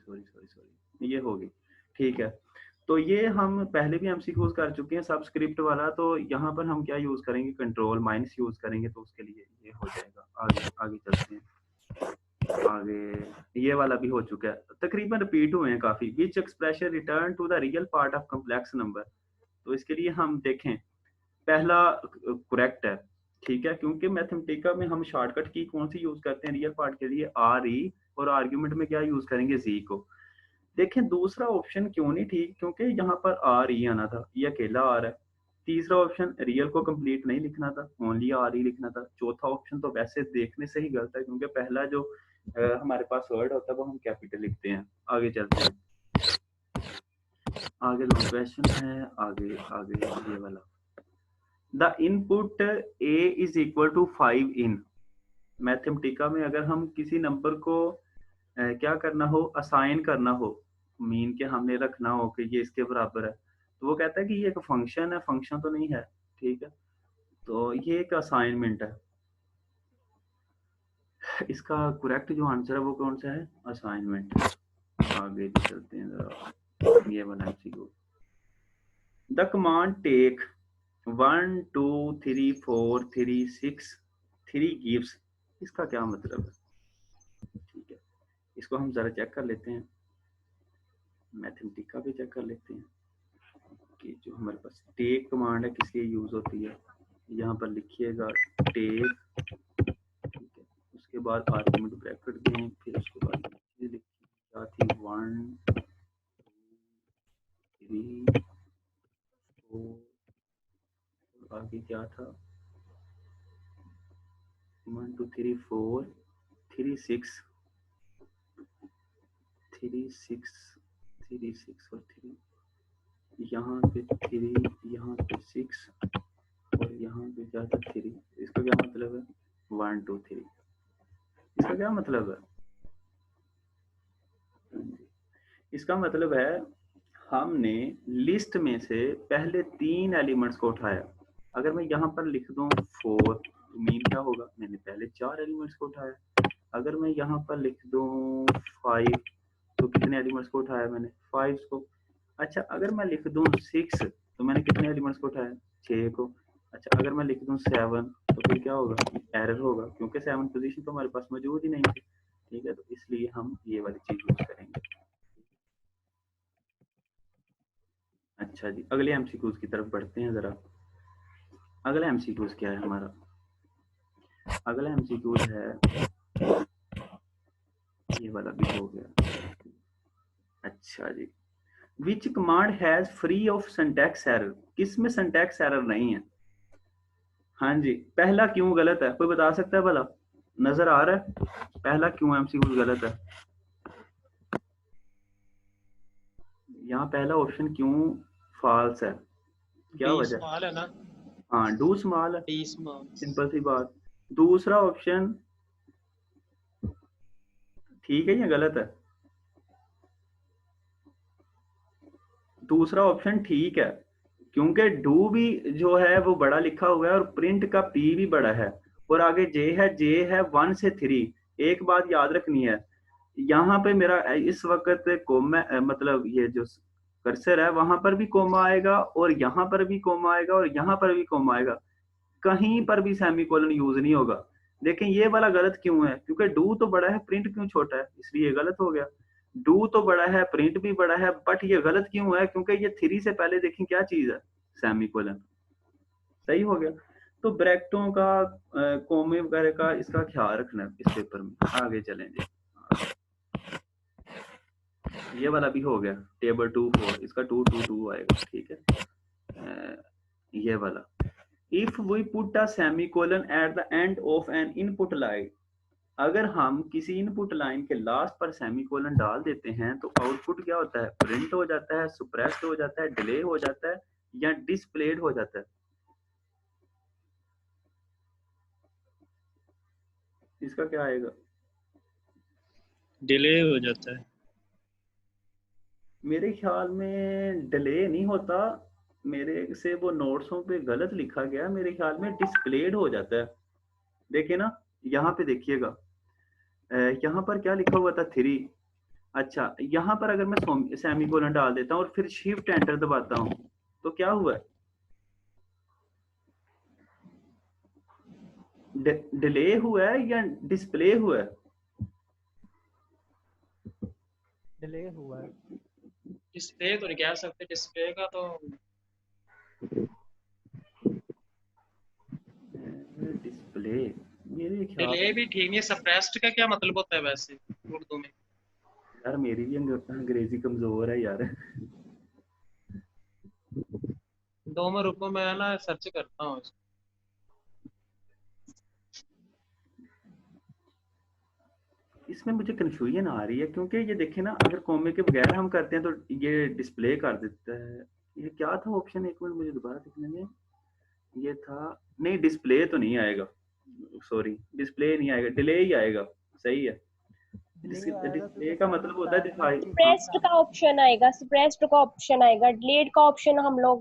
Sorry ये होगी, ठीक है। तो ये हम पहले भी एमसीक्यूज कर चुके हैं सबस्क्रिप्ट वाला, तो यहाँ पर हम क्या यूज करेंगे, कंट्रोल माइनस यूज करेंगे, तो उसके लिए ये हो जाएगा। आगे आगे चलते हैं, आगे ये वाला भी हो चुका है, तकरीबन रिपीट हुए हैं काफी। Which expression return to the real part of complex number, तो इसके लिए हम देखें, पहला करेक्ट है, ठीक है, क्योंकि मैथमेटिका में हम शॉर्टकट की कौन सी यूज करते हैं रियल पार्ट के लिए, आर ई, और आर्ग्यूमेंट में क्या यूज करेंगे, जी को। देखें दूसरा ऑप्शन क्यों नहीं ठीक, क्योंकि यहाँ पर आर ई आना था, ये अकेला आ रहा है। तीसरा ऑप्शन रियल को कंप्लीट नहीं लिखना था, ओनली आर ई लिखना था। चौथा ऑप्शन तो वैसे देखने से ही गलत है, क्योंकि पहला जो हमारे पास वर्ड होता है वो हम कैपिटल लिखते हैं। आगे चलते हैं, आगे लॉन्ग क्वेश्चन है, आगे आगे ये वाला, the input A is equal to 5 in. Mathematica में अगर हम किसी नंबर को क्या करना हो, असाइन करना हो, मीन के हमने रखना हो कि ये इसके बराबर है, तो वो कहता है कि ये एक फंक्शन है, फंक्शन तो नहीं है, ठीक है, तो ये एक असाइनमेंट है। इसका करेक्ट जो आंसर है वो कौन सा है, असाइनमेंट। आगे चलते हैं जरा, ये बना चाहिए, द कमांड टेक 1 2 3 4 3 6 3 गिव्स, इसका क्या मतलब है, ठीक है, इसको हम जरा चेक कर लेते हैं, मैथमेटिका भी चेक कर लेते हैं कि जो हमारे पास टेक कमांड है किसके यूज होती है। यहाँ पर लिखिएगा टेक, ठीक है, उसके बाद आर्गुमेंट ब्रैकेट दें, फिर उसके बाद क्या थी, 1 2 3 4, आगे क्या था, 1 2 3 4 3 6 3 6 3 6 और 3, यहाँ पे 3, यहाँ पे 6 और यहाँ पे क्या था 3। इसका क्या मतलब है, 1 2 3, इसका क्या मतलब है, इसका मतलब है हमने लिस्ट में से पहले 3 एलिमेंट्स को उठाया। अगर मैं यहाँ पर लिख दूं 4, तो मीन क्या होगा, मैंने पहले 4 एलिमेंट्स को उठाया। अगर मैं यहाँ पर लिख दूं 5, तो कितने एलिमेंट्स को उठाया मैंने, 5 को। अच्छा अगर मैं लिख दूं 6, तो मैंने कितने एलिमेंट्स को उठाया, 6 को। अच्छा अगर मैं लिख दूं 7, तो फिर क्या होगा, एरर होगा, क्योंकि 7 पोजीशन तो हमारे पास मौजूद ही नहीं थी, ठीक है, तो इसलिए हम ये वाली चीज यूज करेंगे। अच्छा जी, अगले एमसीक्यूज की तरफ बढ़ते हैं जरा। अगला एमसीक्यूज क्या है हमारा, अगला एमसीक्यूज है, ये वाला भी हो गया। अच्छा जी, which command has free of syntax error, किसमें सिंटैक्स एरर नहीं है। हाँ जी, पहला क्यों गलत है, कोई बता सकता है भला, नजर आ रहा है पहला क्यों एमसीक्यूज गलत है, यहाँ पहला ऑप्शन क्यों फॉल्स है, क्या डी वजह, स्मॉल है ना, हाँ डू स्मॉल है, डी स्मॉल। सिंपल सी बात। दूसरा ऑप्शन ठीक है या गलत है, दूसरा ऑप्शन ठीक है, क्योंकि डू भी जो है वो बड़ा लिखा हुआ है और प्रिंट का पी भी बड़ा है, और आगे जे है 1 से 3। एक बात याद रखनी है, यहाँ पे मेरा इस वक्त कोमा, मतलब ये जो कर्सर है वहां पर भी कोमा आएगा, और यहाँ पर भी कोमा आएगा, और यहाँ पर भी कोमा आएगा, कहीं पर भी सेमीकोलन यूज नहीं होगा। लेकिन ये वाला गलत क्यों है, क्योंकि डू तो बड़ा है, प्रिंट क्यों छोटा है, इसलिए गलत हो गया। डू तो बड़ा है, प्रिंट भी बड़ा है, बट ये गलत क्यों है, क्योंकि ये 3 से पहले देखें क्या चीज है, सेमीकोलन। सही हो गया। तो ब्रैकेटों का, कोमे वगैरह का इसका ख्याल रखना है इस पेपर में। आगे चलेंगे, ये वाला भी हो गया, टेबल 2 4, इसका 2 2 2 आएगा, ठीक है। ये वाला, if we put a semicolon at the end of an input line, अगर हम किसी इनपुट लाइन के लास्ट पर सेमीकोलन डाल देते हैं तो आउटपुट क्या होता है, प्रिंट हो जाता है, सुप्रेस्ड हो जाता है, डिले हो जाता है, या डिस्प्लेड हो जाता है। इसका क्या आएगा, डिले हो जाता है। मेरे ख्याल में डिले नहीं होता, मेरे से वो नोट्सों पे गलत लिखा गया, मेरे ख्याल में डिस्प्लेड हो जाता है। देखिए ना, यहाँ पे देखिएगा, यहाँ पर क्या लिखा हुआ था 3, अच्छा, यहाँ पर अगर मैं सेमीकोलन डाल देता हूँ और फिर शिफ्ट एंटर दबाता हूँ तो क्या हुआ है? डिले हुआ है या डिस्प्ले हुआ है? डिले हुआ है। डिस्प्ले तो नहीं कह सकते, डिस्प्ले का तो डिस्प्ले मेरे ख्याल, डिले भी ठीक नहीं है। सप्रेस्ड का क्या मतलब होता है वैसे उर्दू में? यार मेरी भी अंग्रेजी कमजोर है यार। 2 में रुको, मैं ना सर्च करता हूँ। इसमें मुझे कंफ्यूजन आ रही है क्योंकि ये देखे ना, अगर कॉमे के बगैर हम करते हैं तो ये डिस्प्ले कर देता है। ये क्या था ऑप्शन, एक मिनट मुझे दोबारा देखने दें। ये था, नहीं डिस्प्ले तो नहीं आएगा, सॉरी डिस्प्ले नहीं आएगा, डिले ही आएगा। सही है, डिले आएगा डिस्प्ले क्योंकि का सर ने मतलब होता है बताया था ना दिखाई। कि हाँ, सप्रेस्ड का ऑप्शन आएगा, सप्रेस्ड का ऑप्शन आएगा। डिलेड का ऑप्शन हम लोग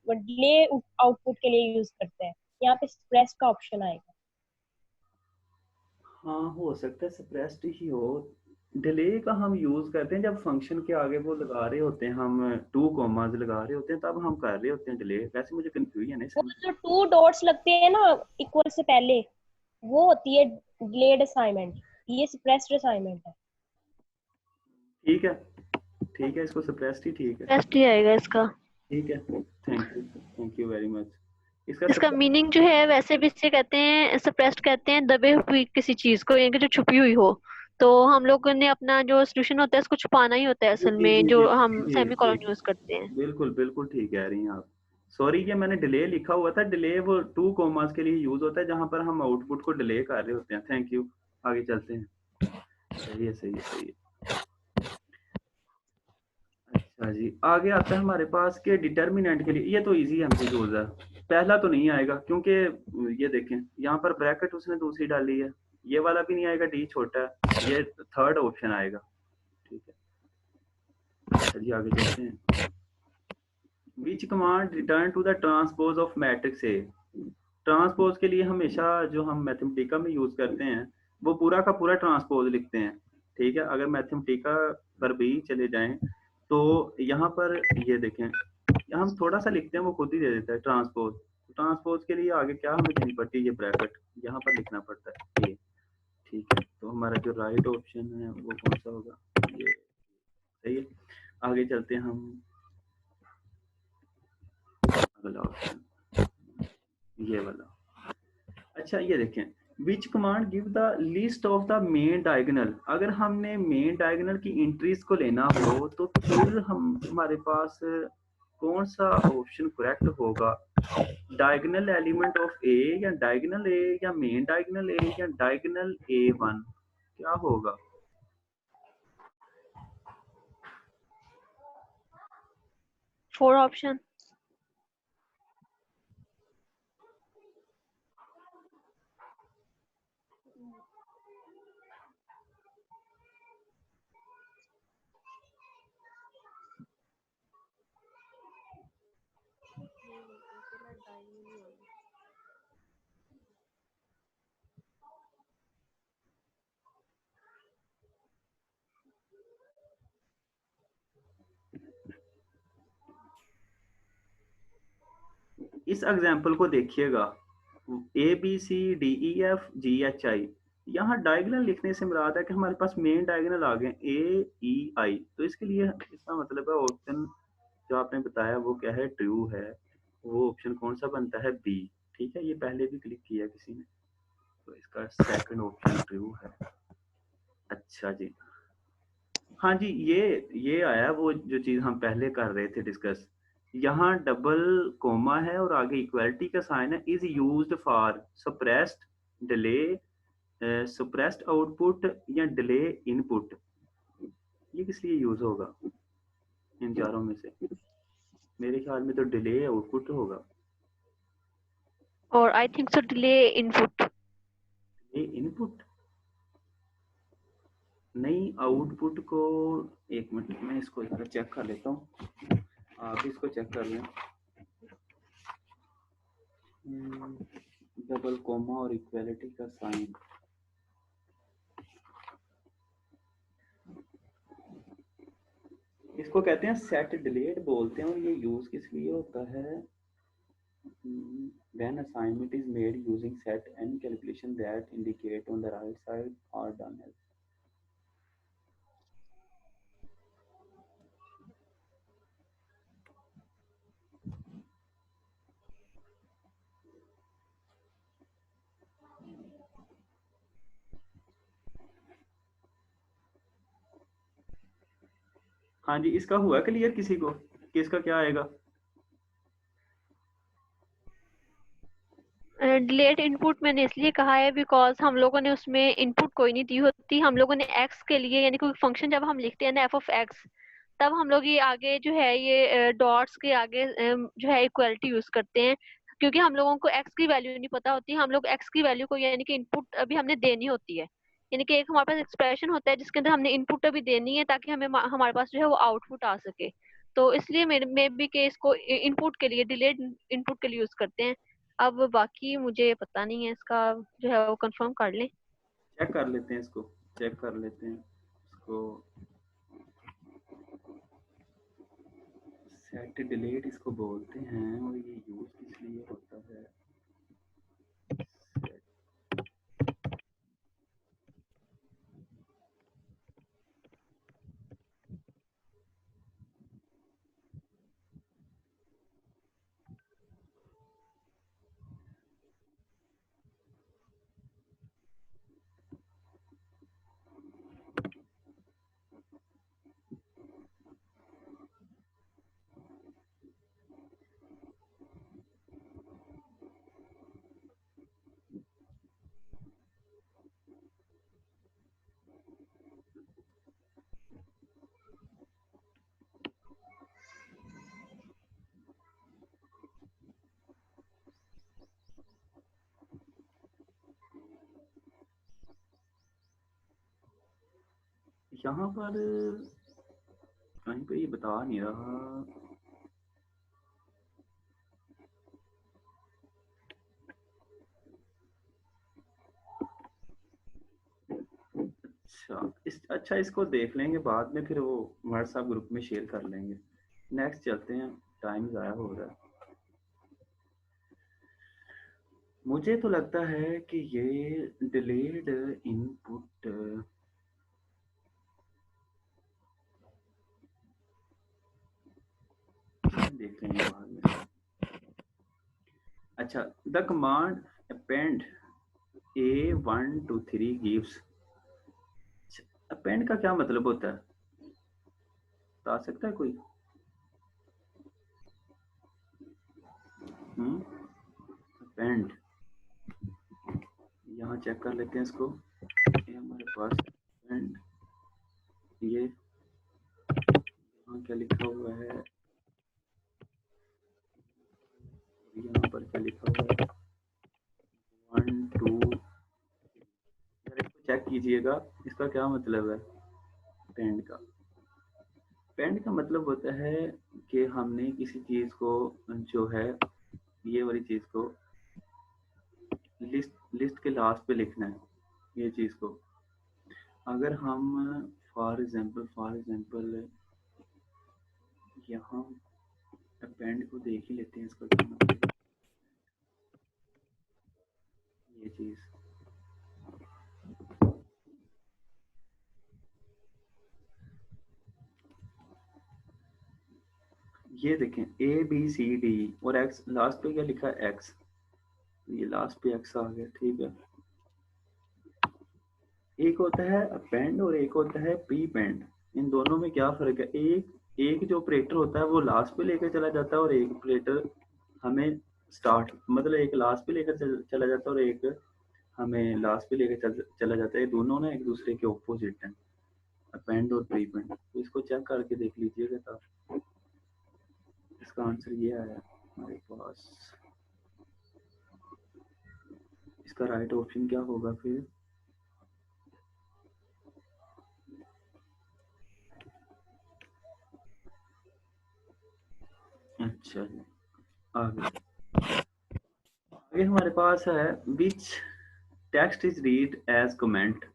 डिले आउटपुट के लिए यूज करते हैं, यहाँ पे सप्रेस्ड का ऑप्शन आएगा। हाँ हो सकता है सप्रेस्ड ही हो। डिले का हम यूज करते हैं जब फंक्शन के आगे वो लगा रहे होते हैं, हम टू कॉमास लगा रहे होते हैं, तब हम कर रहे होते हैं डिले। वैसे मुझे कंफ्यूजन है वो इसमें। जो 2 डॉट्स लगते हैं ना इक्वल से पहले, वो होती है डिलेड असाइनमेंट, ये सप्रेस्ड असाइनमेंट है। ठीक है, ठीक है, इसको सप्रेस्ड ही ठीक है। बेस्ट ही आएगा इसका। ठीक है, थैंक यू वेरी मच। इसका इसका मीनिंग जो है वैसे भी इसे कहते हैं, सप्रेस्ड कहते हैं दबे हुई किसी चीज को, यानी कि जो छुपी हुई हो। तो हम लोगों ने अपना जो सोल्यूशन होता है उसको छुपाना ही होता है जी असल जी में, जी जो जी हम जी सेमी जी, कॉलन यूज करते हैं। बिल्कुल बिल्कुल ठीक कह रही हैं आप। सॉरी, ये मैंने डिले लिखा हुआ था। डिले वो टू कॉमास के लिए यूज होता है जहां पर हम आउटपुट को डिले कर रहे होते हैं। थैंक यू, आगे चलते हैं। सही है, सही है, सही है। अच्छा जी, आगे आता है हमारे पास के डिटर्मिनेंट के लिए। ये तो इजी एमसीक्यूज है, पहला तो नहीं आएगा क्योंकि ये देखें यहाँ पर ब्रैकेट उसने दूसरी डाली है। ये वाला भी नहीं आएगा, डी छोटा है, ये थर्ड ऑप्शन आएगा। ठीक है, चलिए आगे चलते हैं। Which command return to the transpose of matrix A. Transpose के लिए हमेशा जो हम मैथमेटिका में यूज करते हैं वो पूरा का पूरा ट्रांसपोज लिखते हैं। ठीक है, अगर मैथमेटिका पर भी चले जाएं तो यहाँ पर ये देखें, हम थोड़ा सा लिखते हैं वो खुद ही दे देता है ट्रांसपोज। ट्रांसपोज के लिए आगे क्या हमें देनी पड़ती है, ये ब्रैकेट यहाँ पर लिखना पड़ता है ये। ठीक है, तो हमारा जो राइट ऑप्शन है वो कौन सा होगा, ये। सही है, आगे चलते हैं हम। अगला ऑप्शन ये वाला। अच्छा, ये देखें, विच command give the list of the main diagonal. अगर हमने मेन डायगोनल की एंट्रीज को लेना हो तो फिर हमारे पास कौन सा ऑप्शन करेक्ट होगा? डायगोनल एलिमेंट ऑफ ए, या डायगोनल ए, या मेन डायगोनल ए, या डायगोनल A1, क्या होगा? Four option. इस एग्जाम्पल को देखिएगा, ABCDEFGHI। यहाँ डायगोनल लिखने से मुराद है कि हमारे पास मेन डायगोनल आ गए AEI, तो इसके लिए इसका मतलब है ऑप्शन जो आपने बताया वो क्या है, ट्रू है। वो ऑप्शन कौन सा बनता है, बी। ठीक है, ये पहले भी क्लिक किया किसी ने, तो इसका सेकंड ऑप्शन ट्रू है। अच्छा जी, हाँ जी, ये आया वो जो चीज हम पहले कर रहे थे डिस्कस। यहाँ डबल कोमा है और आगे इक्वालिटी का साइन है। Is used for suppressed, delay, suppressed output, या डिले इनपुट। ये किस लिए यूज होगा इन चारों में से? मेरे ख्याल में तो डिले आउटपुट होगा। और I think so delay input. ये इनपुट नहीं, आउटपुट को, एक मिनट मैं इसको जरा चेक कर लेता हूँ, आप इसको चेक कर लें। डबल कोमा और इक्वालिटी का साइन, इसको कहते हैं सेट डिलीट बोलते हैं, और ये यूज किस लिए होता है? When assignment is made using set, any calculation that indicate on the right side are done as. हाँ जी, इसका हुआ क्लियर किसी को कि इसका क्या आएगा? डिलेट इनपुट मैंने इसलिए कहा है बिकॉज हम लोगों ने उसमें इनपुट कोई नहीं दी होती। हम लोगों ने एक्स के लिए यानी कोई फंक्शन जब हम लिखते हैं ना एफ ऑफ एक्स, तब हम लोग ये आगे जो है ये डॉट्स के आगे जो है इक्वलिटी यूज करते हैं, क्योंकि हम लोगों को एक्स की वैल्यू नहीं पता होती। हम लोग एक्स की वैल्यू को यानी कि इनपुट अभी हमने देनी होती है, यानी कि एक हमारे पास एक्सप्रेशन होता है जिसके अंदर हमने इनपुट अभी देनी है ताकि हमें हमारे पास जो है वो आउटपुट आ सके। तो इसलिए मेरे में भी के इसको इनपुट के लिए डिलेट इनपुट के लिए यूज करते हैं। अब बाकी मुझे पता नहीं है, इसका जो है वो कंफर्म कर लें। चेक कर लेते हैं इसको, चेक कर लेते हैं इसको। सेट डिलीट इसको बोलते हैं, और ये यूज किस लिए होता है? यहाँ पर कहीं पे ये बता नहीं रहा। अच्छा इसको देख लेंगे बाद में, फिर वो व्हाट्सएप ग्रुप में शेयर कर लेंगे। नेक्स्ट चलते हैं, टाइम ज़ाया हो रहा है। मुझे तो लगता है कि ये डिलेड इनपुट देख लेंगे बाद में। अच्छा, the command append A1 to 3 gives। Append का क्या मतलब होता है, बता सकता है कोई? अपेंड, यहाँ चेक कर लेते हैं इसको। ये हमारे पास अपेंड, ये यहाँ क्या लिखा हुआ है, यहाँ पर क्या लिखा हुआ है, 1 2। चेक कीजिएगा इसका क्या मतलब है। पेंड का मतलब होता है कि हमने किसी चीज को जो है ये वाली चीज को लिस्ट के लास्ट पे लिखना है। ये चीज को अगर हम फॉर एग्जांपल यहाँ अपेंड को देख ही लेते हैं, इसका क्या मतलब है। ये चीज ये देखें ABCD और X लास्ट पे क्या लिखा है X, ये लास्ट पे X आ गया, ठीक है। एक होता है अपेंड और एक होता है प्रीपेंड। इन दोनों में क्या फर्क है? एक जो ऑपरेटर होता है वो लास्ट पे लेकर चला जाता है, और एक ऑपरेटर हमें स्टार्ट मतलब एक लास्ट पे लेकर चला जाता है और एक हमें लास्ट पे लेकर चला जाता है। दोनों ना एक दूसरे के ऑपोजिट हैं, अपेंड और प्रीपेंड। तो इसको चेक करके देख लीजिएगा, तब इसका आंसर ये आया हमारे पास। इसका राइट ऑप्शन क्या होगा फिर? अच्छा, आगे हमारे पास है which text is read as comment.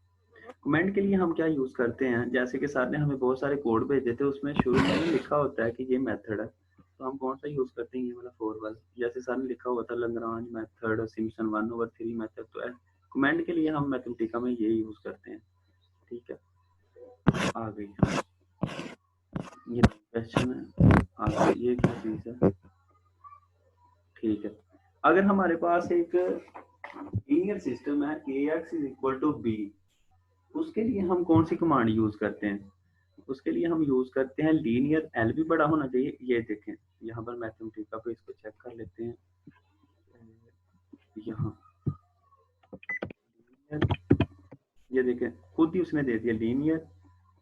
Comment के लिए हम क्या यूज करते हैं, जैसे कि सर ने हमें बहुत सारे कोड भेजे थे, उसमें शुरू में लिखा होता है कि ये मेथड है, तो हम कौन सा यूज करते हैं, ये वाला 4 वाला। जैसे सर ने लिखा हुआ था लैग्रांज मेथड और सिम्पसन 1/3 मेथड, तो कमेंट के लिए हम मैथमेटिका में ये यूज करते हैं। ठीक है, आ गई ये क्वेश्चन है, आ गई ये क्या चीज है। ठीक है, अगर हमारे पास एक लीनियर सिस्टम है ax = b, उसके लिए हम कौन सी कमांड यूज करते हैं, उसके लिए हम यूज करते हैं लीनियर, एल भी बड़ा होना चाहिए। ये देखें यहाँ पर मैथमेटिका पे इसको चेक कर लेते हैं, यहाँ ये देखें खुद ही उसने दे दिया लीनियर,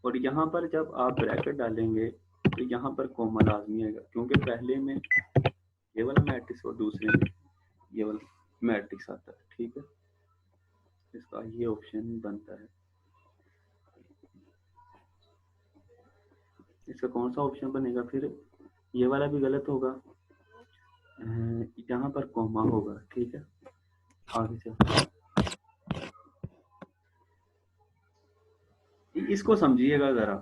और यहाँ पर जब आप ब्रैकेट डालेंगे तो यहाँ पर कोमा लाजमी आएगा, क्योंकि पहले में ये वाला मैट्रिक्स और दूसरे में ये वाला मैट्रिक्स आता है। ठीक है, इसका ये ऑप्शन बनता है। इसका कौन सा ऑप्शन बनेगा फिर, ये वाला भी गलत होगा, यहाँ पर कोमा होगा। ठीक है, आगे चलते, इसको समझिएगा जरा।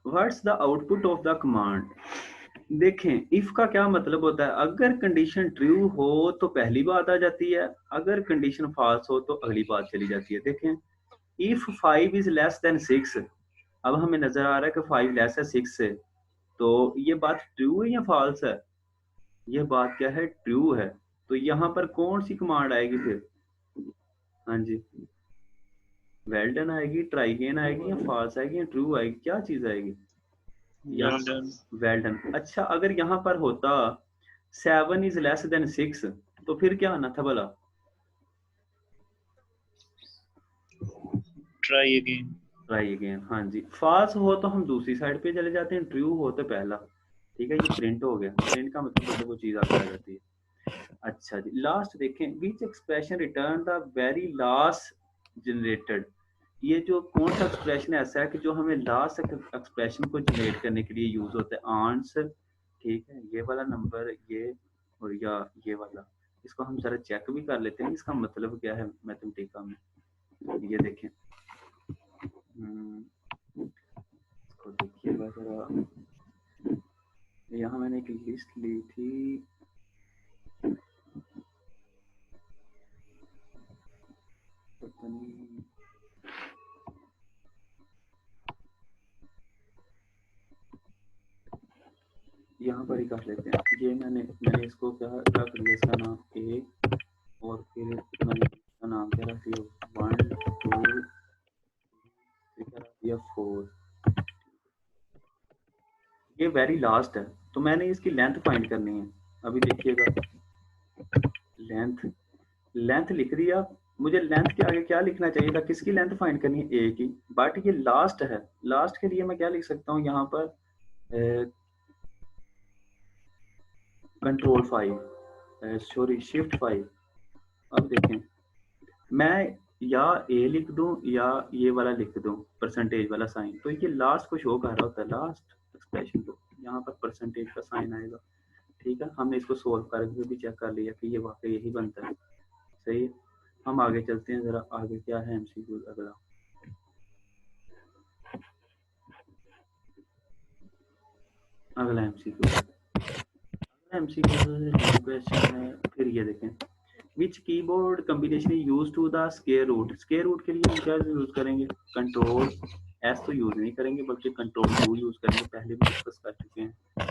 What's the output of the command. देखें इफ का क्या मतलब होता है, अगर कंडीशन ट्रू हो तो पहली बात आ जाती है, अगर कंडीशन फॉल्स हो तो अगली बात चली जाती है। देखें इफ 5 इज लेस देन 6, अब हमें नजर आ रहा है कि 5 लेस है 6 से, तो ये बात ट्रू है या फॉल्स है, ये बात क्या है, ट्रू है। तो यहाँ पर कौन सी कमांड आएगी फिर, हाँ जी, वेल डन आएगी, ट्राई अगेन आएगी, या फॉल्स आएगी, या ट्रू आएगी, क्या चीज आएगी, वेल डन। अच्छा, अगर यहाँ पर होता 7 इज लेस देन 6, तो फिर क्या आना था भला, ट्राई अगेन। ट्राई अगेन, हाँ जी। फॉल्स हो तो हम दूसरी साइड पे चले जाते हैं, ट्रू हो तो पहला। ठीक है, ये प्रिंट हो गया, प्रिंट का मतलब वो चीज आगे आ जाती है। अच्छा जी, लास्ट देखें, which expression return the very last generated. ये जो कौन सा एक्सप्रेशन ऐसा है कि जो हमें लास्ट एक्सप्रेशन को जनरेट करने के लिए यूज होता है, आंसर। ठीक है, ये वाला नंबर, ये और या ये वाला, इसको हम जरा चेक भी कर लेते हैं इसका मतलब क्या है मैथमेटिका में। ये देखें, इसको देखिएगा जरा, यहाँ मैंने एक लिस्ट ली थी, पता नहीं, यहाँ पर ही कर लेते हैं। ये मैंने इसको क्या रख दिया, इसका नाम ए, और फिर मैंने इसका नाम क्या रख दिया, 1 2 क्या रख दिया 4। ये वेरी लास्ट है, तो मैंने इसकी लेंथ फाइंड करनी है। अभी देखिएगा, लेंथ लिख दिया, मुझे लेंथ के आगे क्या लिखना चाहिए था, किसकी लेंथ फाइंड करनी है, ए की, बट ये लास्ट है। लास्ट के लिए मैं क्या लिख सकता हूँ यहाँ पर, कंट्रोल 5, सॉरी शिफ्ट 5। अब देखें, मैं या ए लिख दूं या ये वाला लिख दूं परसेंटेज वाला साइन, तो ये लास्ट को शो कर रहा होता है, लास्ट एक्सप्रेशन को, यहाँ पर परसेंटेज का साइन आएगा। ठीक है, हमने इसको सोल्व करके भी चेक कर लिया कि ये वाकई यही बनता है। सही है, हम आगे चलते हैं जरा, आगे क्या है एमसीक्यू अगला। अगला एमसीक्यू क्वेश्चन है, फिर ये देखें, which keyboard combination use to the square root. Square root के लिए हम क्या यूज करेंगे, कंट्रोल एस तो यूज नहीं करेंगे, बल्कि कंट्रोल यू यूज करेंगे, पहले भी डिस्कस कर चुके हैं।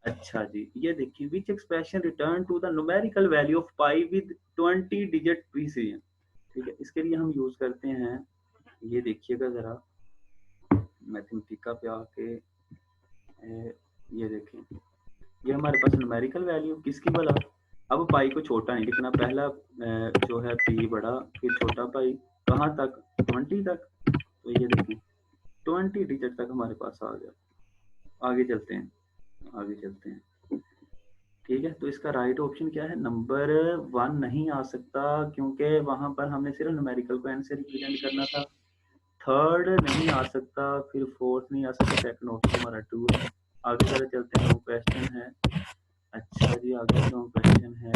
अच्छा जी, ये देखिए, which expression return to the numerical value of pi with 20 digit precision. ठीक है, इसके लिए हम यूज करते हैं, ये देखिएगा जरा मैथमेटिका पे आके, ये देखें, ये हमारे पास न्यूमेरिकल वैल्यू किसकी भला, अब पाई को छोटा नहीं लिखना, पहला जो है पी बड़ा, फिर छोटा पाई, कहाँ तक, 20 तक। तो ये देखें 20 डिजिट तक हमारे पास आ गया। आगे चलते हैं, ठीक है। तो इसका राइट ऑप्शन क्या है, नंबर 1 नहीं आ सकता, क्योंकि वहां पर हमने सिर्फ न्यूमेरिकल को एन से रिप्रेजेंट करना था। थर्ड नहीं आ सकता, फिर फोर्थ नहीं आ सकता, सेकंड ऑप्शन हमारा 2 है। आगे चले चलते हैं, क्वेश्चन है। अच्छा जी, आगे जो क्वेश्चन है,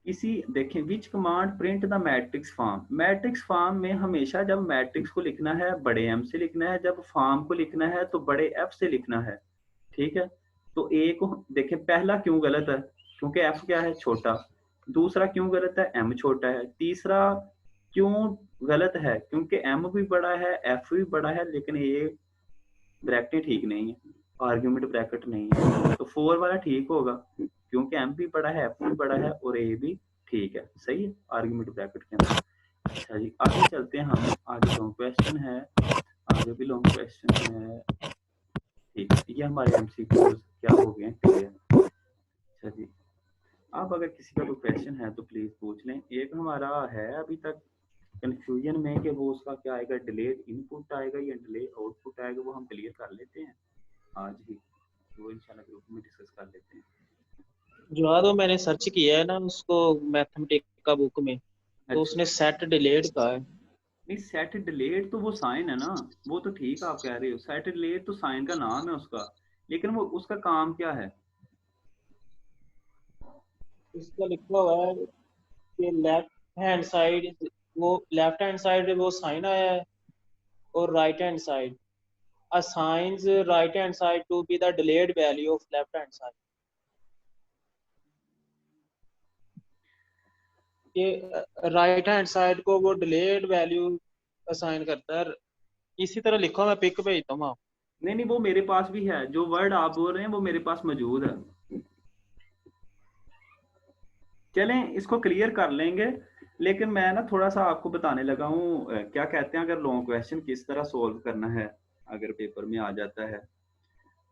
इसी देखें, विच command print the matrix form. Matrix form में हमेशा जब मैट्रिक्स को लिखना है बड़े एम से लिखना है, जब फॉर्म को लिखना है तो बड़े एफ से लिखना है। ठीक है, तो ए को देखें, पहला क्यों गलत है, क्योंकि एफ क्या है, छोटा। दूसरा क्यों गलत है, एम छोटा है। तीसरा क्यों गलत है, क्योंकि एम भी बड़ा है, एफ भी बड़ा है, लेकिन ये ब्रैकेट ठीक नहीं है, आर्ग्यूमेंट ब्रैकेट नहीं है। तो 4 वाला ठीक होगा, क्योंकि एम भी बड़ा है, एफ भी बड़ा है, और ए भी ठीक है, सही है आर्ग्यूमेंट ब्रैकेट के अंदर। अच्छा जी, आगे चलते हैं हम। आगे लॉन्ग क्वेश्चन है, आगे भी लॉन्ग क्वेश्चन है। ठीक है, ये हमारे एमसीक्यूज क्या हो गए क्लियर। अच्छा जी, अब अगर किसी का कोई क्वेश्चन है तो प्लीज पूछ लें। एक हमारा है अभी तक कंफ्यूजन में कि वो उसका क्या आएगा, डिलेड इनपुट आएगा या डिले आउटपुट आएगा, वो हम क्लियर कर लेते हैं आज ही, वो इंशाल्लाह ग्रुप में डिस्कस कर लेते हैं। जो आज वो मैंने सर्च किया है ना उसको मैथमेटिक्स का बुक में, तो अच्छा, उसने सेट डिलेड का है। नहीं सेट डिलेड तो वो साइन है ना, वो तो ठीक आप कह रहे हो, सेट डिलेड तो साइन का नाम है उसका, लेकिन वो उसका काम क्या है। इसका लिखा हुआ है कि लेफ्ट हैंड साइड, वो लेफ्ट हैंड साइड वो साइन आया है, और right hand side assigns right hand side to be the delayed value of left hand side। ये राइट हैंड साइड को वो डिलेड वैल्यू असाइन करता है। इसी तरह लिखो, मैं पिक भेजता हूँ आप। नहीं नहीं, वो मेरे पास भी है, जो वर्ड आप बोल रहे हैं वो मेरे पास मौजूद है। चलें इसको क्लियर कर लेंगे, लेकिन मैं ना थोड़ा सा आपको बताने लगा हूँ क्या कहते हैं, अगर लॉन्ग क्वेश्चन किस तरह सोल्व करना है अगर पेपर में आ जाता है,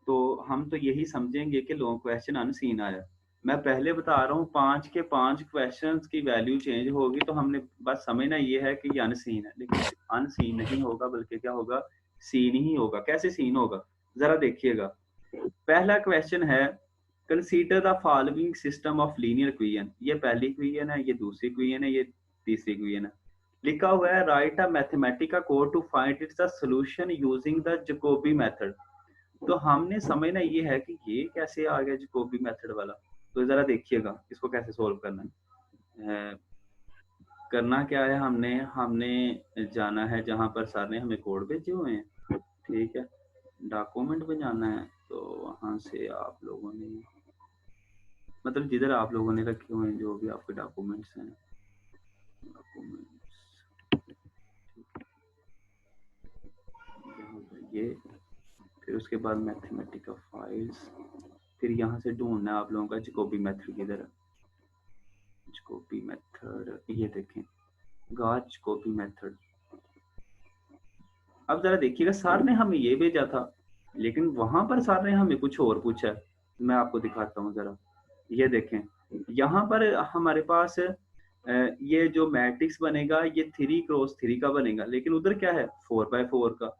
तो हम तो यही समझेंगे कि लॉन्ग क्वेश्चन अनसीन आया। मैं पहले बता रहा हूँ 5 के 5 क्वेश्चंस की वैल्यू चेंज होगी, तो हमने बस समझना ये है कि ये अनसीन है, लेकिन अनसीन नहीं होगा, बल्कि क्या होगा, सीन ही होगा। कैसे सीन होगा, जरा देखिएगा। पहला क्वेश्चन है, consider the following system of linear equation. ये पहली इक्वेशन है, ये दूसरी इक्वेशन है, ये तीसरी इक्वेशन है। लिखा हुआ है write a mathematical code to find its the solution using the Jacobi method. तो हमने समझना ये है कि ये कैसे आ गया जैकोबी मेथड वाला, तो जरा देखिएगा इसको कैसे सोल्व करना है। करना क्या है, हमने जाना है जहां पर सर ने हमें कोड भेजे हुए हैं, ठीक है, डॉक्यूमेंट में जाना है, तो वहां से आप लोगों ने, मतलब जिधर आप लोगों ने रखे हुए हैं जो भी आपके डॉक्यूमेंट्स हैं, ये, फिर उसके बाद मैथमेटिकल फाइल्स, फिर यहाँ से ढूंढना है आप लोगों का जैकोबी मेथड किधर है। जैकोबी मेथड, ये देखें, गॉस जैकोबी मेथड। अब जरा देखिएगा, सर ने हमें ये भेजा था, लेकिन वहां पर सर ने हमें कुछ और पूछा है। मैं आपको दिखाता हूँ जरा, ये देखें, यहाँ पर हमारे पास ये जो मैट्रिक्स बनेगा ये 3x3 का बनेगा, लेकिन उधर क्या है 4x4 का।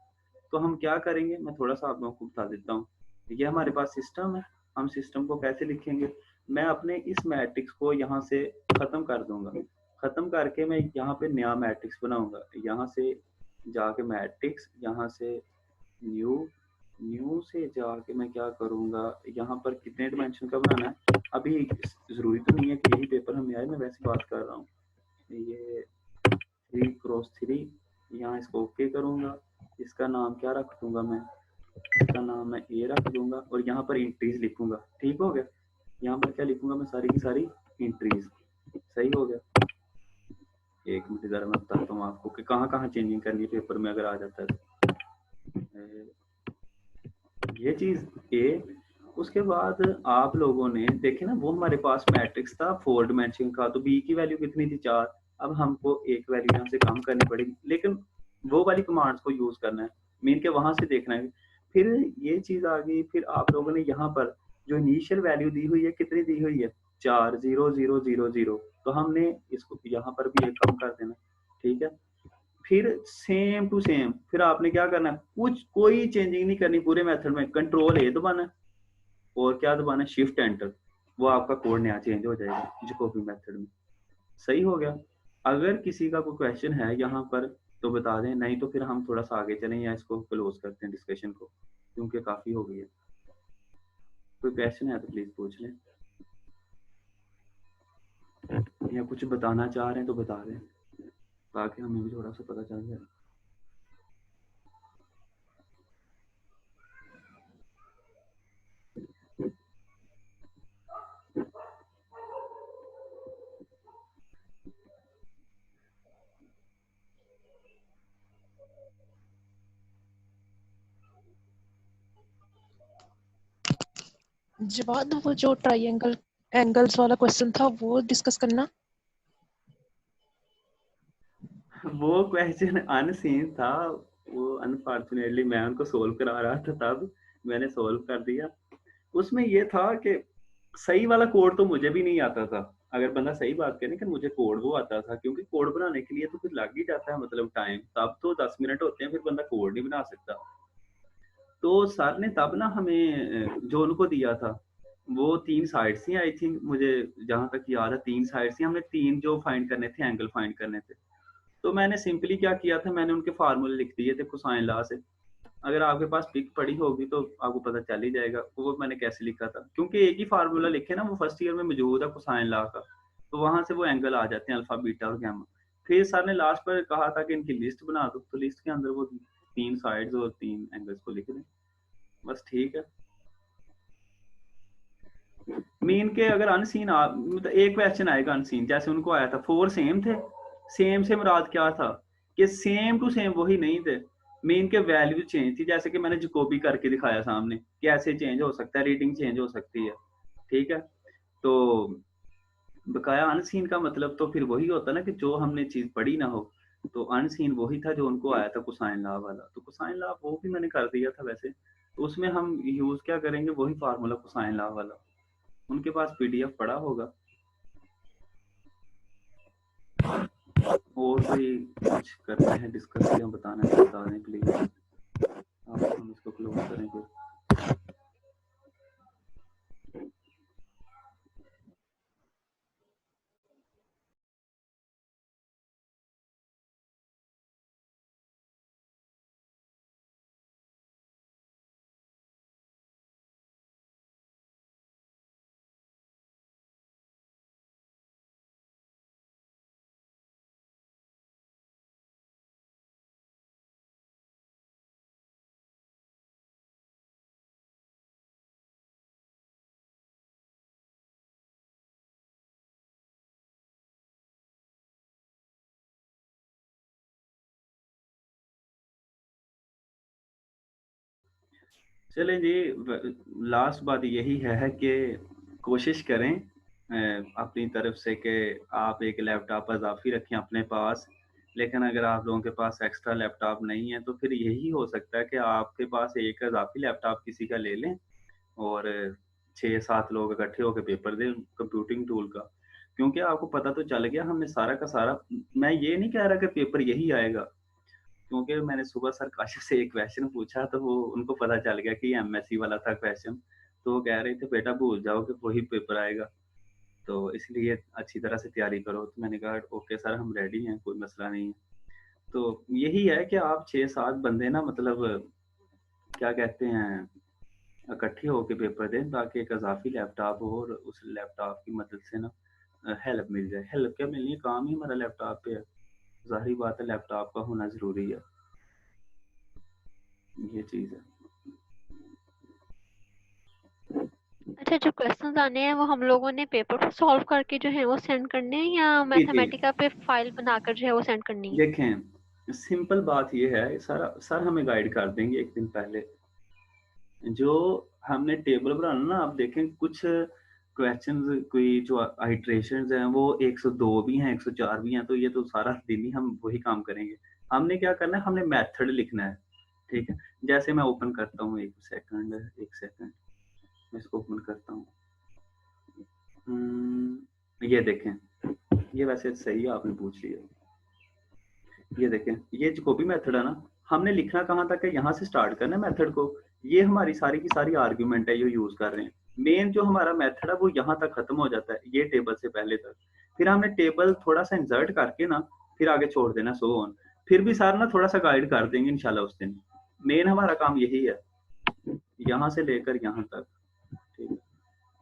तो हम क्या करेंगे, मैं थोड़ा सा आप लोगों को बता देता हूँ। ये हमारे पास सिस्टम है, हम सिस्टम को कैसे लिखेंगे, मैं अपने इस मैट्रिक्स को यहाँ से खत्म कर दूंगा, खत्म करके मैं यहाँ पे नया मैट्रिक्स बनाऊंगा। यहाँ से जाके मैट्रिक्स, यहाँ से न्यू से जाके मैं क्या करूंगा, यहाँ पर कितने डिमेंशन का बनाना है, अभी जरूरी तो नहीं है कि यही पेपर हमें आए, मैं वैसे बात कर रहा हूँ। ये 3x3, यहाँ इसको ओके करूंगा, इसका नाम क्या रख दूंगा मैं, इसका नाम मैं ए रख दूंगा, और यहाँ पर इंट्रीज लिखूंगा। ठीक हो गया, यहाँ पर क्या लिखूंगा मैं, सारी की सारी इंट्रीज। सही हो गया। एक मिनट जरा मैं बताता हूँ आपको कि कहाँ कहाँ चेंजिंग करनी है पेपर में अगर आ जाता है तो। ये चीज ए, उसके बाद आप लोगों ने देखे ना, वो हमारे पास मैट्रिक्स था 4 डिमेंशन का, तो बी की वैल्यू कितनी थी 4। अब हमको एक वैल्यू यहाँ से कम करनी पड़ेगी, लेकिन वो वाली कमांड्स को यूज करना है, मीन के वहां से देखना है। फिर ये चीज आ गई, फिर आप लोगों ने यहाँ पर जो इनिशियल वैल्यू दी हुई है कितनी दी हुई है 4, 0 0 0 0, तो हमने इसको यहाँ पर भी एक कम कर देना, ठीक है। फिर सेम टू सेम, फिर आपने क्या करना है, कुछ कोई चेंजिंग नहीं करनी पूरे मेथड में, कंट्रोल ए दबाना है और क्या दबाना है, शिफ्ट एंटर, वो आपका कोड नया चेंज हो जाएगा जैकोबी मेथड में। सही हो गया। अगर किसी का कोई क्वेश्चन है यहाँ पर तो बता दें, नहीं तो फिर हम थोड़ा सा आगे चलें या इसको क्लोज करते हैं डिस्कशन को, क्योंकि काफी हो गई है। कोई क्वेश्चन है तो प्लीज पूछ लें। या कुछ बताना चाह रहे हैं तो बता दें, ताकि हमें भी थोड़ा सा पता चल जाए। जवाब वो जो ट्रायंगल एंगल्स वाला क्वेश्चन था वो डिस्कस करना। वो क्वेश्चन अनसीन था, वो अनफॉर्चुनेटली मैं उनको सोल्व करा रहा था, तब मैंने सोल्व कर दिया। उसमें ये था कि सही वाला कोड तो मुझे भी नहीं आता था, अगर बंदा सही बात करे कि मुझे कोड वो आता था, क्योंकि कोड बनाने के लिए तो फिर लग ही जाता है मतलब टाइम, तब तो 10 मिनट होते हैं, फिर बंदा कोड नहीं बना सकता। तो सर ने तब ना हमें जो उनको दिया था वो 3 साइड्स थी, आई थिंक मुझे जहां तक याद है 3 साइड्स थी, हमने 3 जो फाइंड करने थे, एंगल फाइंड करने थे। तो मैंने सिंपली क्या किया था, मैंने उनके फार्मूले लिख दिए थे कोसाइन लॉ से। अगर आपके पास पिक पड़ी होगी तो आपको पता चल ही जाएगा वो मैंने कैसे लिखा था, क्योंकि एक ही फार्मूला लिखे ना, वो फर्स्ट ईयर में मौजूद है कोसाइन लॉ का, तो वहां से वो एंगल आ जाते हैं अल्फा बीटा और गामा। फिर सर ने लास्ट पर कहा था कि इनकी लिस्ट बना दो, तो लिस्ट के अंदर वो 3 साइड्स और 3 एंगल्स को लिख दें, बस ठीक है। मीन के अगर अनसीन मतलब एक क्वेश्चन आएगा अनसीन, जैसे उनको आया था 4 सेम थे, सेम से मुराद क्या था कि सेम टू सेम वही नहीं थे, मीन के वैल्यू चेंज थी, जैसे कि मैंने जकोबी करके दिखाया सामने कि ऐसे चेंज हो सकता है, रीडिंग चेंज हो सकती है, ठीक है। तो बकाया अनसीन का मतलब तो फिर वही होता ना कि जो हमने चीज पढ़ी ना हो, तो अनसीन वही था जो उनको आया था कोसाइन लॉ वाला, तो कोसाइन लॉ वो भी मैंने कर दिया था वैसे, तो उसमें हम यूज क्या करेंगे, वही फार्मूला कोसाइन लॉ वाला, उनके पास पीडीएफ पड़ा होगा। और कोई कुछ करते हैं डिस्कस या बताना है बता दें प्लीज, आप हम इसको क्लोज करें फिर। चलें जी, लास्ट बात यही है कि कोशिश करें अपनी तरफ से कि आप एक लैपटॉप अजाफी रखें अपने पास, लेकिन अगर आप लोगों के पास एक्स्ट्रा लैपटॉप नहीं है तो फिर यही हो सकता है कि आपके पास एक अजाफी लैपटॉप किसी का ले लें और 6-7 लोग इकट्ठे होकर पेपर दें कंप्यूटिंग टूल का, क्योंकि आपको पता तो चल गया हमने सारा का सारा। मैं ये नहीं कह रहा कि पेपर यही आएगा, क्योंकि मैंने सुबह सर काशिफ से एक क्वेश्चन पूछा तो वो उनको पता चल गया कि एमएससी वाला था क्वेश्चन, तो वो कह रहे थे बेटा भूल जाओ कि वही पेपर आएगा, तो इसलिए अच्छी तरह से तैयारी करो। तो मैंने कहा ओके सर हम रेडी हैं, कोई मसला नहीं है। तो यही है कि आप 6-7 बंदे ना मतलब क्या कहते हैं इकट्ठे होकर पेपर दें, ताकि एक अजाफी लैपटॉप हो और उस लैपटॉप की मदद से ना हेल्प मिल जाए। हेल्प क्या मिलनी है, काम ही हमारा लैपटॉप पे है, जाहिर बात है लैपटॉप का होना जरूरी है, ये चीज है। अच्छा, जो क्वेश्चंस आने हैं वो हम लोगों ने पेपर पर सॉल्व करके जो है वो सेंड करने हैं या जी जी मैथमेटिका पे फाइल बनाकर जो है वो सेंड करनी है? देखें, सिंपल बात ये है, सर हमें गाइड कर देंगे एक दिन पहले। जो हमने टेबल बनाना ना, आप देखें कुछ क्वेश्चंस कोई जो आइट्रेशंस हैं वो 102 भी हैं, 104 भी हैं, तो ये तो सारा दिन ही हम वही काम करेंगे। हमने क्या करना है, हमने मेथड लिखना है, ठीक है। जैसे मैं ओपन करता हूँ, एक सेकंड मैं इसको ओपन करता हूँ। ये देखें, ये वैसे सही है आपने पूछ लिया, ये देखें ये जो कॉपी मेथड है ना, हमने लिखना कहाँ तक है, यहाँ से स्टार्ट करना है मेथड को। ये हमारी सारी की सारी आर्ग्यूमेंट है, ये यूज कर रहे हैं। मेन जो हमारा मेथड है वो यहाँ तक खत्म हो जाता है, ये टेबल से पहले तक। फिर हमने टेबल थोड़ा सा इंसर्ट करके ना फिर आगे छोड़ देना सो ऑन। फिर भी सर ना थोड़ा सा गाइड कर देंगे इंशाल्लाह उस दिन। मेन हमारा काम यही है, यहाँ से लेकर यहाँ तक, ठीक है।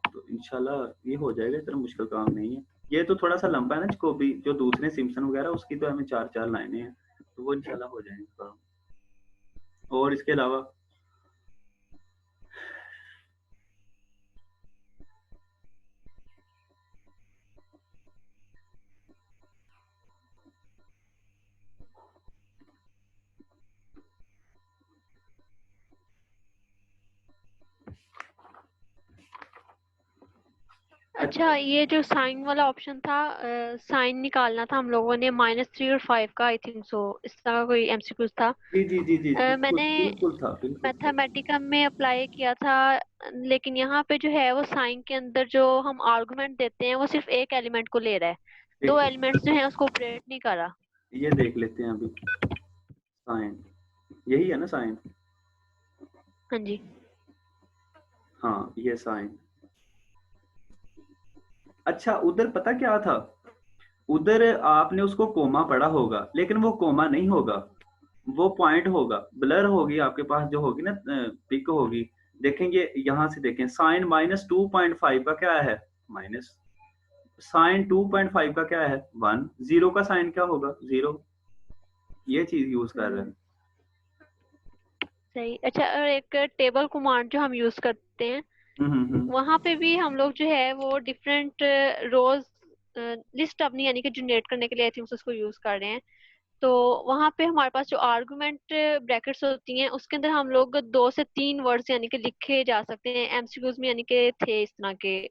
तो इंशाल्लाह ये हो जाएगा, इतना मुश्किल काम नहीं है। ये तो थोड़ा सा लंबा है ना, जिसको भी जो दूसरे सिम्पसन वगैरह उसकी तो हमें 4 लाइनें हैं, तो वो इंशाल्लाह हो जाएंगे। और इसके अलावा अच्छा, ये जो साइन वाला ऑप्शन था, साइन निकालना था हम लोगों ने -3 और 5 का, आई थिंक सो इस तरह का कोई एमसीक्यूज था। जी जी जी जी, बिल्कुल मैंने बिल्कुल था, बिल्कुल था। मैथमेटिका में अप्लाई किया था, लेकिन यहाँ पे जो है वो साइन के अंदर जो हम आर्गुमेंट देते हैं वो सिर्फ एक एलिमेंट को ले रहा है, दो एक एलिमेंट्स जो है उसको ऑपरेट नहीं कर रहा। ये देख लेते हैं अभी, साइन यही है ना साइन? हाँ जी। हाँ ये साइन। अच्छा उधर पता क्या था, उधर आपने उसको कोमा पढ़ा होगा, लेकिन वो कोमा नहीं होगा, वो पॉइंट होगा, ब्लर होगी आपके पास जो होगी ना, पिक होगी। देखेंगे यहाँ से, देखें साइन -2.5 का क्या है, माइनस, साइन 2.5 का क्या है 1, जीरो का साइन क्या होगा 0, ये चीज यूज कर रहे हैं। सही। अच्छा, और एक टेबल कमांड जो हम यूज करते हैं, वहां पे भी हम लोग जो है वो डिफरेंट रोज लिस्ट अपनी यानी कि जनरेट करने के लिए आई थिंक उसको यूज कर रहे हैं। तो वहां पे हमारे पास जो आर्गुमेंट ब्रैकेट्स होती हैं उसके अंदर हम लोग 2 से 3 वर्ड्स यानी कि लिखे जा सकते हैं। एमसीक्यूज में यानी कि थे इस तरह के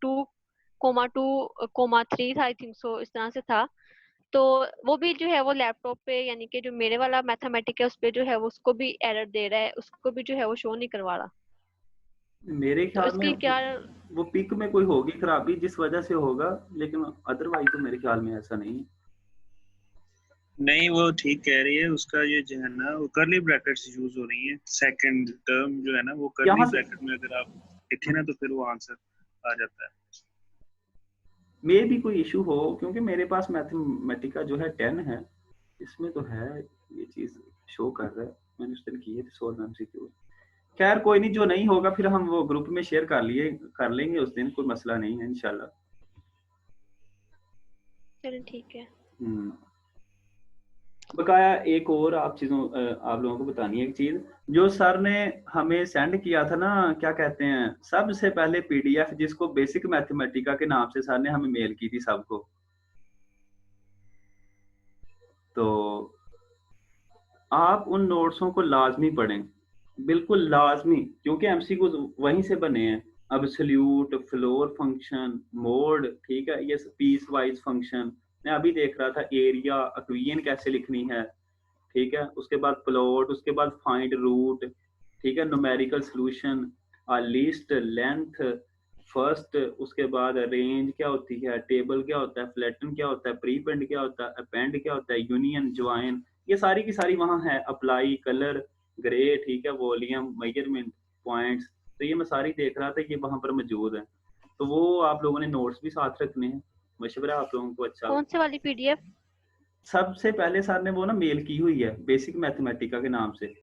2,2,3 था आई थिंक सो, इस तरह से था। तो वो भी जो है वो लैपटॉप पे यानी कि जो मेरे वाला मैथमेटिक है उस पे जो है वो उसको भी एरर दे रहा है, उसको भी जो है वो शो नहीं करवा रहा। मेरे तो ख्याल में इसकी क्या? वो पिक में कोई होगी खराबी जिस वजह से होगा, लेकिन अदरवाइज तो मेरे ख्याल में ऐसा नहीं है। नहीं, वो ठीक कह रही है, उसका ये जो है ना वो करली ब्रैकेट्स यूज हो रही हैं, सेकंड टर्म जो है ना वो करली यहाँ से ब्रैकेट में अगर आप लिखें ना तो फिर वो आंसर आ जाता है। मे भी कोई इशू हो, क्योंकि मेरे पास मैथमेटिका जो है 10 है, इसमें तो है ये चीज शो कर रहा है, मैंने उस दिन किए थे 16 एमसीक्यू। खैर कोई नहीं, जो नहीं होगा फिर हम वो ग्रुप में शेयर कर लेंगे उस दिन, कोई मसला नहीं है इंशाल्लाह। चलो ठीक है। बकाया एक और आप लोगों को बतानी है एक चीज, जो सर ने हमें सेंड किया था ना, क्या कहते हैं, सबसे पहले पीडीएफ जिसको बेसिक मैथमेटिका के नाम से सर ने हमें मेल की थी सबको, तो आप उन नोट्सों को लाजमी पढ़ें, बिल्कुल लाजमी, क्योंकि एमसीक्यू वहीं से बने हैं। एब्सोल्यूट, फ्लोर फंक्शन, मोड, ठीक है, ये पीस वाइज फंक्शन, मैं अभी देख रहा था एरिया, इक्वेशन कैसे लिखनी है, ठीक है, उसके बाद प्लॉट, उसके बाद फाइंड रूट, ठीक है, numerical solution, list, length, first, उसके बाद रेंज क्या होती है, टेबल क्या होता है, फ्लैटन क्या होता है, प्रीपेंड क्या होता है, अपेंड क्या होता है, यूनियन, ज्वाइन, ये सारी की सारी वहाँ है, अप्लाई, कलर, ग्रे, ठीक है, वॉल्यूम, मेजरमेंट, पॉइंट्स, तो ये मैं सारी देख रहा था, ये वहाँ पर मौजूद है, तो वो आप लोगों ने नोट्स भी साथ रखने हैं, मशवरा आप लोगों को अच्छा। कौन से वाली पीडीएफ? सबसे पहले सर ने वो ना मेल की हुई है बेसिक मैथमेटिका के नाम से,